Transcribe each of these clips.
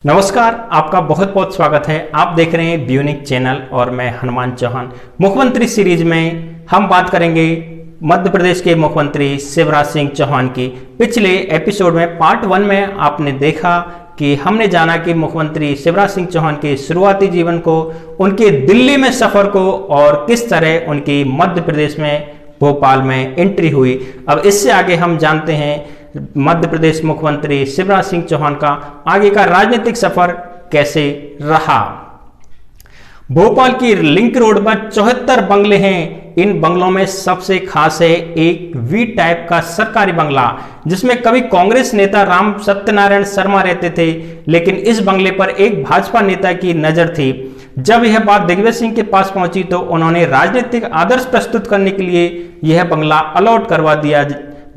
नमस्कार, आपका बहुत बहुत स्वागत है। आप देख रहे हैं ब्यूनिक चैनल और मैं हनुमान चौहान। मुख्यमंत्री सीरीज में हम बात करेंगे मध्य प्रदेश के मुख्यमंत्री शिवराज सिंह चौहान की। पिछले एपिसोड में पार्ट 1 में आपने देखा कि हमने जाना कि मुख्यमंत्री शिवराज सिंह चौहान के शुरुआती जीवन को, उनके दिल्ली में सफर को और किस तरह उनकी मध्य प्रदेश में भोपाल में एंट्री हुई। अब इससे आगे हम जानते हैं मध्य प्रदेश मुख्यमंत्री शिवराज सिंह चौहान का आगे का राजनीतिक सफर कैसे रहा। भोपाल की लिंक रोड पर 74 बंगले हैं। इन बंगलों में सबसे खास है एक वी टाइप का सरकारी बंगला, जिसमें कभी कांग्रेस नेता राम सत्यनारायण शर्मा रहते थे, लेकिन इस बंगले पर एक भाजपा नेता की नजर थी। जब यह बात दिग्विजय सिंह के पास पहुंची तो उन्होंने राजनीतिक आदर्श प्रस्तुत करने के लिए यह बंगला अलॉट करवा दिया।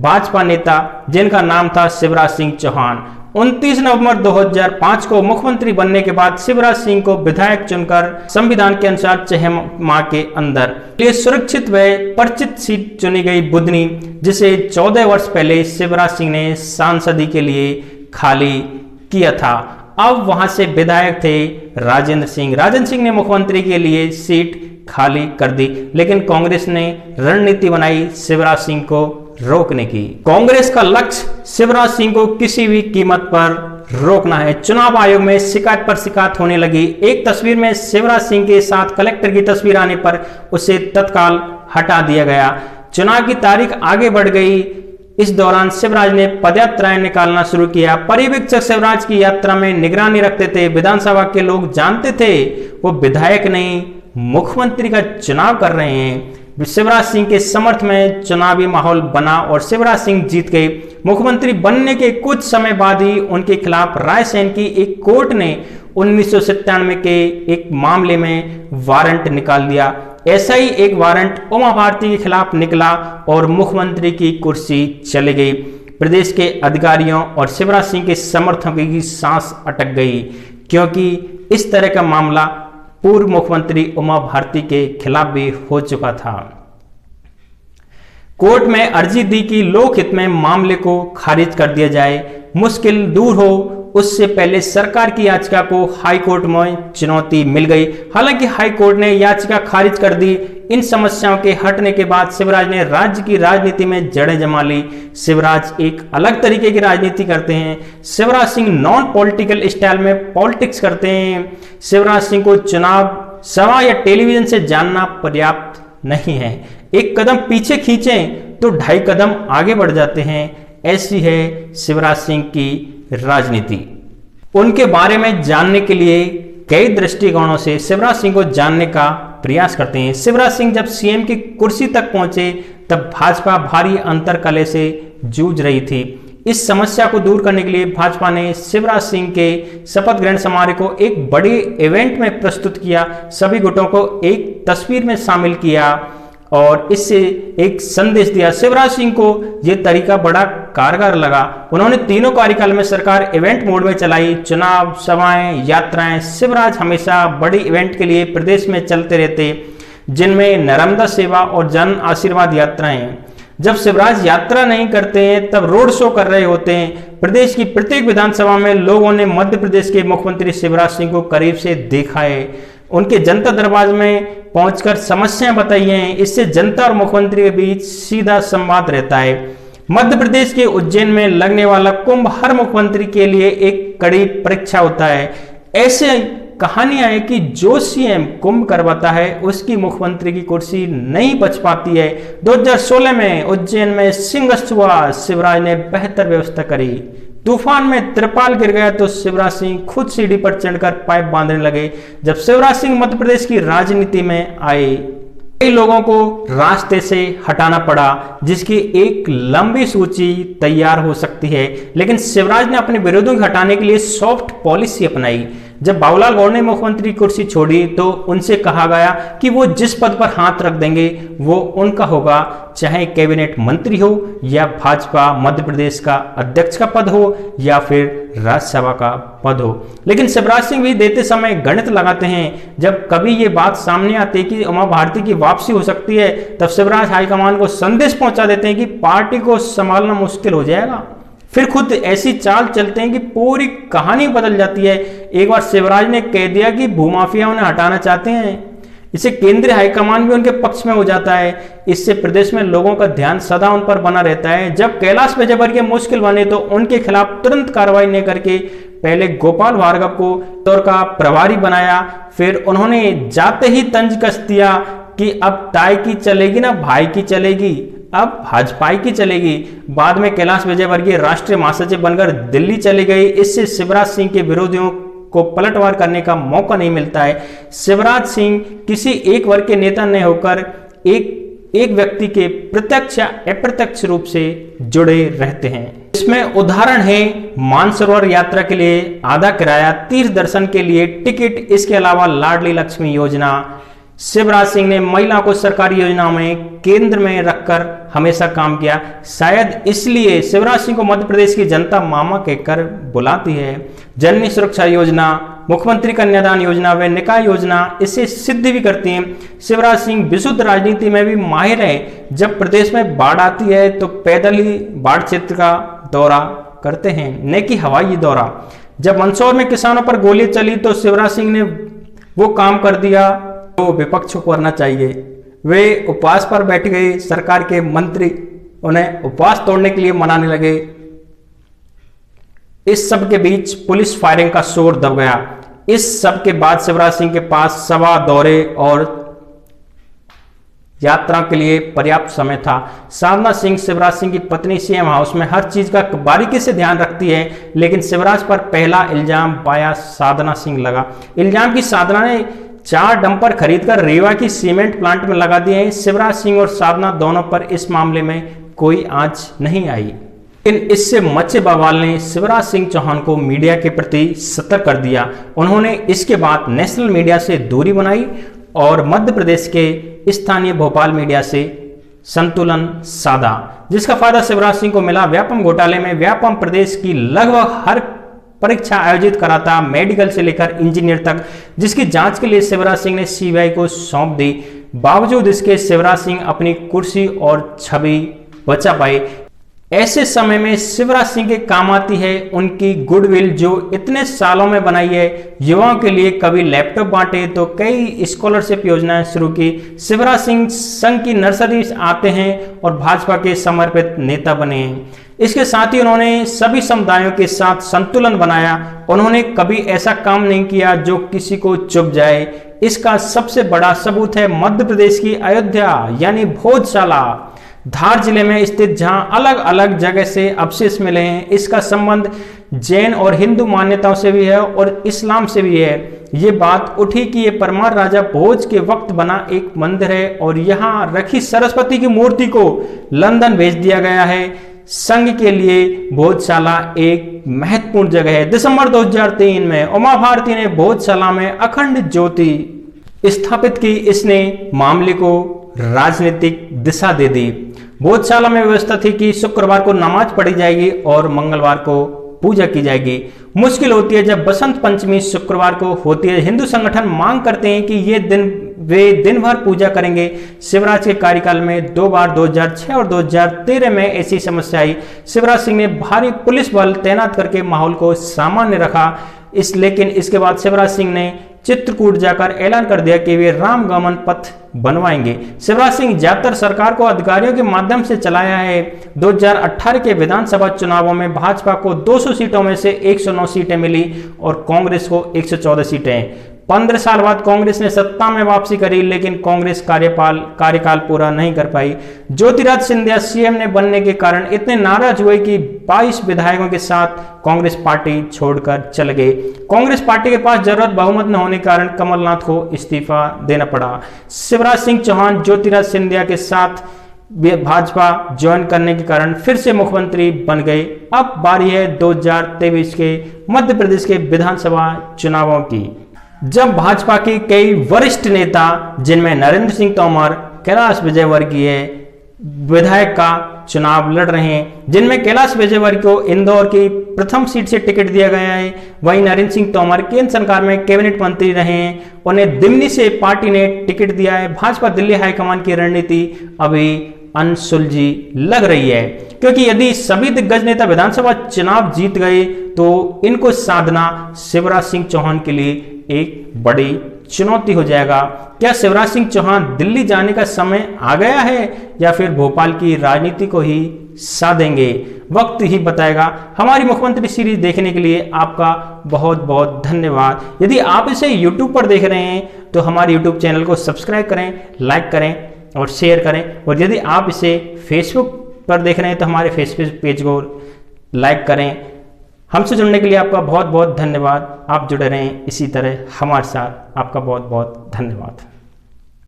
भाजपा नेता जिनका नाम था शिवराज सिंह चौहान 29 नवंबर 2005 को मुख्यमंत्री बनने के बाद शिवराज सिंह को विधायक चुनकर संविधान के अनुसार 6 माह के अंदर ये सुरक्षित व परिचित सीट चुनी गई बुधनी, जिसे 14 वर्ष पहले शिवराज सिंह ने सांसदी के लिए खाली किया था। अब वहां से विधायक थे राजेंद्र सिंह ने मुख्यमंत्री के लिए सीट खाली कर दी, लेकिन कांग्रेस ने रणनीति बनाई शिवराज सिंह को रोकने की। कांग्रेस का लक्ष्य शिवराज सिंह को किसी भी कीमत पर रोकना है। चुनाव आयोग में शिकायत पर शिकायत होने लगी। एक तस्वीर में शिवराज सिंह के साथ कलेक्टर की तस्वीर आने पर उसे तत्काल हटा दिया गया। चुनाव की तारीख आगे बढ़ गई। इस दौरान शिवराज ने पदयात्राएं निकालना शुरू किया। पर्यवेक्षक शिवराज की यात्रा में निगरानी रखते थे। विधानसभा के लोग जानते थे वो विधायक नहीं, मुख्यमंत्री का चुनाव कर रहे हैं। शिवराज सिंह के समर्थन में चुनावी माहौल बना और शिवराज सिंह जीत गए। मुख्यमंत्री बनने के कुछ समय बाद ही उनके खिलाफ रायसेन की एक कोर्ट ने 1997 के एक मामले में वारंट निकाल दिया। ऐसा ही एक वारंट उमा भारती के खिलाफ निकला और मुख्यमंत्री की कुर्सी चली गई। प्रदेश के अधिकारियों और शिवराज सिंह के समर्थकों की सांस अटक गई, क्योंकि इस तरह का मामला पूर्व मुख्यमंत्री उमा भारती के खिलाफ भी हो चुका था। कोर्ट में अर्जी दी कि लोकहित में मामले को खारिज कर दिया जाए, मुश्किल दूर हो उससे पहले सरकार की याचिका को हाई कोर्ट में चुनौती मिल गई। हालांकि हाई कोर्ट ने याचिका खारिज कर दी। इन समस्याओं के हटने के बाद शिवराज ने राज्य की राजनीति में जड़ें जमा ली। शिवराज एक अलग तरीके की राजनीति करते हैं। Shivraj Singh non political style में पॉलिटिक्स करते हैं। शिवराज सिंह को चुनाव सभा या टेलीविजन से जानना पर्याप्त नहीं है। एक कदम पीछे खींचें तो 2.5 कदम आगे बढ़ जाते हैं। ऐसी है शिवराज सिंह की राजनीति। उनके बारे में जानने के लिए कई दृष्टिकोणों से शिवराज सिंह को जानने का प्रयास करते हैं। शिवराज सिंह जब सीएम की कुर्सी तक पहुंचे तब भाजपा भारी अंतर्कलह से जूझ रही थी। इस समस्या को दूर करने के लिए भाजपा ने शिवराज सिंह के शपथ ग्रहण समारोह को एक बड़े इवेंट में प्रस्तुत किया। सभी गुटों को एक तस्वीर में शामिल किया और इससे एक संदेश दिया। शिवराज सिंह को यह तरीका बड़ा कारगर लगा। उन्होंने तीनों कार्यकाल में सरकार इवेंट मोड में चलाई। चुनाव, सभाएं, यात्राएं। शिवराज हमेशा बड़ी इवेंट के लिए प्रदेश में चलते रहते, जिनमें नर्मदा सेवा और जन आशीर्वाद यात्राएं। जब शिवराज यात्रा नहीं करते हैं तब रोड शो कर रहे होते हैं। प्रदेश की प्रत्येक विधानसभा में लोगों ने मध्य प्रदेश के मुख्यमंत्री शिवराज सिंह को करीब से देखा है। उनके जनता दरबार में पहुंचकर समस्याएं बताई हैं। इससे जनता और मुख्यमंत्री के बीच सीधा संवाद रहता है। मध्य प्रदेश के उज्जैन में लगने वाला कुंभ हर मुख्यमंत्री के लिए एक कड़ी परीक्षा होता है। ऐसे कहानियां हैं कि जो सीएम कुंभ करवाता है उसकी मुख्यमंत्री की कुर्सी नहीं बच पाती है। 2016 में उज्जैन में सिंहस्थ हुआ। शिवराज ने बेहतर व्यवस्था करी। तूफान में त्रिपाल गिर गया तो शिवराज सिंह खुद सीढ़ी पर चढ़कर पाइप बांधने लगे। जब शिवराज सिंह मध्य प्रदेश की राजनीति में आए, कई लोगों को रास्ते से हटाना पड़ा, जिसकी एक लंबी सूची तैयार हो सकती है। लेकिन शिवराज ने अपने विरोधियों को हटाने के लिए सॉफ्ट पॉलिसी अपनाई। जब बाबूलाल गौड़ ने मुख्यमंत्री कुर्सी छोड़ी तो उनसे कहा गया कि वो जिस पद पर हाथ रख देंगे वो उनका होगा, चाहे कैबिनेट मंत्री हो या भाजपा मध्य प्रदेश का अध्यक्ष का पद हो या फिर राज्यसभा का पद हो। लेकिन शिवराज सिंह भी देते समय गणित लगाते हैं। जब कभी ये बात सामने आती है कि उमा भारती की वापसी हो सकती है, तब शिवराज हाईकमान को संदेश पहुंचा देते हैं कि पार्टी को संभालना मुश्किल हो जाएगा। फिर खुद ऐसी चाल चलते हैं कि पूरी कहानी बदल जाती है। एक बार शिवराज ने कह दिया कि भूमाफिया उन्हें हटाना चाहते हैं, इससे केंद्रीय हाईकमान भी उनके पक्ष में हो जाता है। इससे प्रदेश में लोगों का ध्यान सदा उन पर बना रहता है। जब कैलाश विजयवर्गीय मुश्किल बने तो उनके खिलाफ तुरंत कार्रवाई नहीं करके पहले गोपाल भार्गव को इंदौर का प्रभारी बनाया, फिर उन्होंने जाते ही तंज कस दिया कि अब ताई की चलेगी ना भाई की चलेगी, अब भाजपाई की चलेगी। बाद में कैलाश विजयवर्गीय राष्ट्रीय महासचिव बनकर दिल्ली चले गए। इससे शिवराज सिंह के विरोधियों को पलटवार करने का मौका नहीं मिलता है। शिवराज सिंह किसी एक वर्ग के नेता नहीं होकर एक व्यक्ति के प्रत्यक्ष या अप्रत्यक्ष रूप से जुड़े रहते हैं। इसमें उदाहरण है मानसरोवर यात्रा के लिए आधा किराया, तीर्थ दर्शन के लिए टिकट, इसके अलावा लाडली लक्ष्मी योजना। शिवराज सिंह ने महिला को सरकारी योजनाओं में केंद्र में रखकर हमेशा काम किया। शायद इसलिए शिवराज सिंह को मध्य प्रदेश की जनता मामा कहकर बुलाती है। जननी सुरक्षा योजना, मुख्यमंत्री कन्यादान योजना व निकाय योजना इसे सिद्ध भी करती हैं। शिवराज सिंह विशुद्ध राजनीति में भी माहिर हैं। जब प्रदेश में बाढ़ आती है तो पैदल ही बाढ़ क्षेत्र का दौरा करते हैं, न कि हवाई दौरा। जब मंदसौर में किसानों पर गोली चली तो शिवराज सिंह ने वो काम कर दिया तो विपक्ष को करना चाहिए। वे उपवास पर बैठ गए, सरकार के मंत्री उन्हें उपवास तोड़ने के लिए मनाने लगे। इस सब के बीच पुलिस फायरिंग का शोर दब गया। इस सब के बाद शिवराज सिंह के पास सभा, दौरे और यात्रा के लिए पर्याप्त समय था। साधना सिंह, शिवराज सिंह की पत्नी, सीएम हाउस में हर चीज का बारीकी से ध्यान रखती है, लेकिन शिवराज पर पहला इल्जाम पाया साधना सिंह लगा। इल्जाम की साधना ने 4 डंपर खरीदकर रीवा की सीमेंट प्लांट में लगा दिए हैं। शिवराज सिंह और साधना दोनों पर इस मामले में कोई आंच नहीं आई, लेकिन इससे मचे बवाल ने शिवराज सिंह चौहान को मीडिया के प्रति सतर्क कर दिया। उन्होंने इसके बाद नेशनल मीडिया से दूरी बनाई और मध्य प्रदेश के स्थानीय भोपाल मीडिया से संतुलन साधा, जिसका फायदा शिवराज सिंह को मिला। व्यापम घोटाले में व्यापम प्रदेश की लगभग हर परीक्षा आयोजित कराता, मेडिकल से लेकर इंजीनियर तक, जिसकी जांच के लिए शिवराज सिंह ने सीबीआई को सौंप दी। बावजूद इसके शिवराज सिंह अपनी कुर्सी और छवि बचा पाए। ऐसे समय में शिवराज सिंह के काम आती है उनकी गुडविल जो इतने सालों में बनाई है। युवाओं के लिए कभी लैपटॉप बांटे तो कई स्कॉलरशिप योजनाएं शुरू की। शिवराज सिंह संघ की नर्सरी आते हैं और भाजपा के समर्पित नेता बने हैं। इसके साथ ही उन्होंने सभी समुदायों के साथ संतुलन बनाया। उन्होंने कभी ऐसा काम नहीं किया जो किसी को चुभ जाए। इसका सबसे बड़ा सबूत है मध्य प्रदेश की अयोध्या यानी भोजशाला, धार जिले में स्थित, जहां अलग अलग जगह से अवशेष मिले हैं। इसका संबंध जैन और हिंदू मान्यताओं से भी है और इस्लाम से भी है। ये बात उठी कि ये परमार राजा भोज के वक्त बना एक मंदिर है और यहाँ रखी सरस्वती की मूर्ति को लंदन भेज दिया गया है। संघ के लिए भोजशाला एक महत्वपूर्ण जगह है। दिसंबर 2003 में उमा भारती ने भोजशाला में अखंड ज्योति स्थापित की। इसने मामले को राजनीतिक दिशा दे दी। भोजशाला में व्यवस्था थी कि शुक्रवार को नमाज पढ़ी जाएगी और मंगलवार को पूजा की जाएगी। मुश्किल होती है जब बसंत पंचमी शुक्रवार को होती है। हिंदू संगठन मांग करते हैं कि वे दिन भर पूजा करेंगे। शिवराज के कार्यकाल में 2 बार 2006 और 2013 में ऐसी समस्या आई। शिवराज सिंह ने भारी पुलिस बल तैनात करके माहौल को सामान्य रखा। लेकिन इसके बाद शिवराज सिंह ने चित्रकूट जाकर ऐलान कर दिया कि वे राम गमन पथ बनवाएंगे। शिवराज सिंह ज्यादातर सरकार को अधिकारियों के माध्यम से चलाया है। 2018 के विधानसभा चुनावों में भाजपा को 200 सीटों में से 109 सीटें मिली और कांग्रेस को 114 सीटें। 15 साल बाद कांग्रेस ने सत्ता में वापसी करी, लेकिन कांग्रेस कार्यकाल पूरा नहीं कर पाई। ज्योतिरादित्य सिंधिया सीएम ने बनने के कारण इतने नाराज हुए कि 22 विधायकों के साथ कांग्रेस पार्टी छोड़कर चले गए। कांग्रेस पार्टी के पास जरूरत बहुमत न होने के कारण कमलनाथ को इस्तीफा देना पड़ा। शिवराज सिंह चौहान ज्योतिरादित्य सिंधिया के साथ भाजपा ज्वाइन करने के कारण फिर से मुख्यमंत्री बन गए। अब बारी है 2023 के मध्य प्रदेश के विधानसभा चुनावों की, जब भाजपा के कई वरिष्ठ नेता जिनमें नरेंद्र सिंह तोमर, कैलाश विजयवर्गीय विधायक का चुनाव लड़ रहे हैं, जिनमें कैलाश विजयवर्गीय को इंदौर की प्रथम सीट से टिकट दिया गया है। वहीं नरेंद्र सिंह तोमर केंद्र सरकार में कैबिनेट मंत्री रहे हैं, उन्हें दिमनी से पार्टी ने टिकट दिया है। भाजपा दिल्ली हाईकमान की रणनीति अभी अनसुलझी लग रही है, क्योंकि यदि सभी दिग्गज नेता विधानसभा चुनाव जीत गए तो इनको साधना शिवराज सिंह चौहान के लिए एक बड़ी चुनौती हो जाएगा। क्या शिवराज सिंह चौहान दिल्ली जाने का समय आ गया है या फिर भोपाल की राजनीति को ही साधेंगे? वक्त ही बताएगा। हमारी मुख्यमंत्री सीरीज देखने के लिए आपका बहुत बहुत धन्यवाद। यदि आप इसे YouTube पर देख रहे हैं तो हमारे YouTube चैनल को सब्सक्राइब करें, लाइक करें और शेयर करें। और यदि आप इसे Facebook पर देख रहे हैं तो हमारे फेसबुक पेज को लाइक करें। हमसे जुड़ने के लिए आपका बहुत बहुत धन्यवाद। आप जुड़े रहें इसी तरह हमारे साथ। आपका बहुत बहुत धन्यवाद।